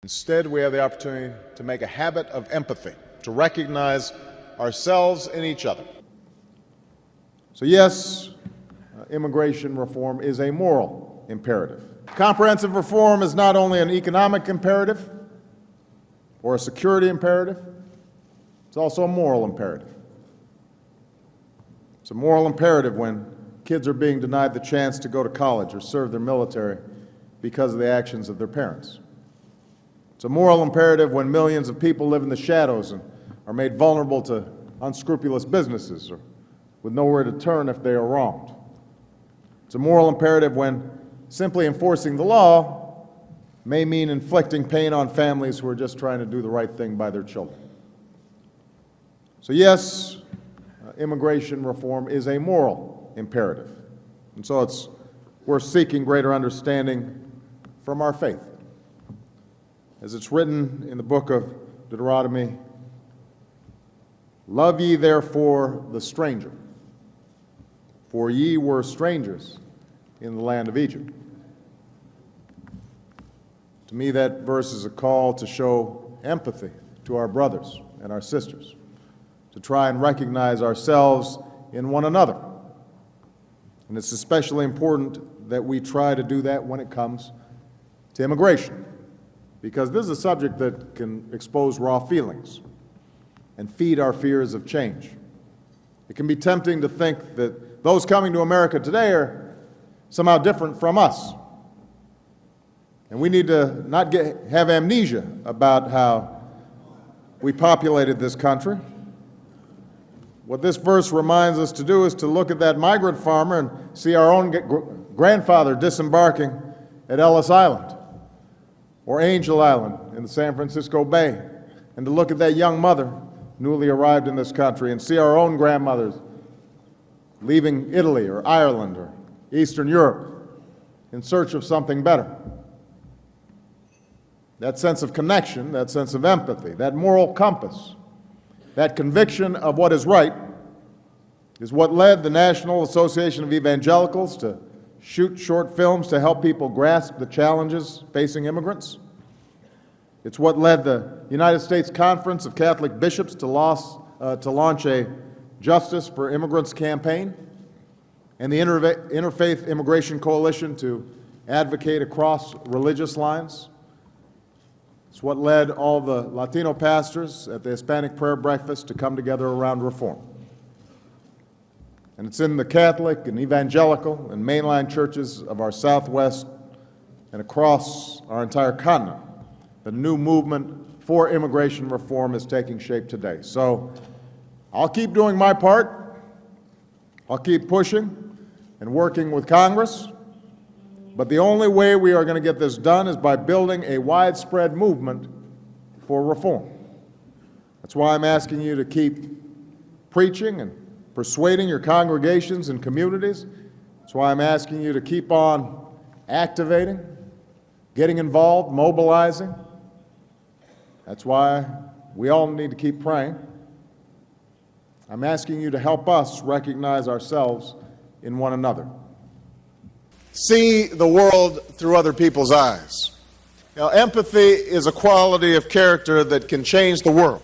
Instead, we have the opportunity to make a habit of empathy, to recognize ourselves in each other. So yes, immigration reform is a moral imperative. Comprehensive reform is not only an economic imperative or a security imperative, it's also a moral imperative. It's a moral imperative when kids are being denied the chance to go to college or serve their military because of the actions of their parents. It's a moral imperative when millions of people live in the shadows and are made vulnerable to unscrupulous businesses or with nowhere to turn if they are wronged. It's a moral imperative when simply enforcing the law may mean inflicting pain on families who are just trying to do the right thing by their children. So yes, immigration reform is a moral imperative. And so we're seeking greater understanding from our faith. As it's written in the book of Deuteronomy, love ye therefore the stranger, for ye were strangers in the land of Egypt. To me, that verse is a call to show empathy to our brothers and our sisters, to try and recognize ourselves in one another. And it's especially important that we try to do that when it comes to immigration, because this is a subject that can expose raw feelings and feed our fears of change. It can be tempting to think that those coming to America today are somehow different from us. And we need to not have amnesia about how we populated this country. What this verse reminds us to do is to look at that migrant farmer and see our own grandfather disembarking at Ellis Island or Angel Island in the San Francisco Bay, and to look at that young mother newly arrived in this country and see our own grandmothers leaving Italy or Ireland or Eastern Europe in search of something better. That sense of connection, that sense of empathy, that moral compass, that conviction of what is right is what led the National Association of Evangelicals to shoot short films to help people grasp the challenges facing immigrants. It's what led the United States Conference of Catholic Bishops to launch a Justice for Immigrants campaign, and the Interfaith Immigration Coalition to advocate across religious lines. It's what led all the Latino pastors at the Hispanic prayer breakfast to come together around reform. And it's in the Catholic and evangelical and mainline churches of our Southwest and across our entire continent that a new movement for immigration reform is taking shape today. So I'll keep doing my part. I'll keep pushing and working with Congress. But the only way we are going to get this done is by building a widespread movement for reform. That's why I'm asking you to keep preaching and persuading your congregations and communities. That's why I'm asking you to keep on activating, getting involved, mobilizing. That's why we all need to keep praying. I'm asking you to help us recognize ourselves in one another. See the world through other people's eyes. Now, empathy is a quality of character that can change the world.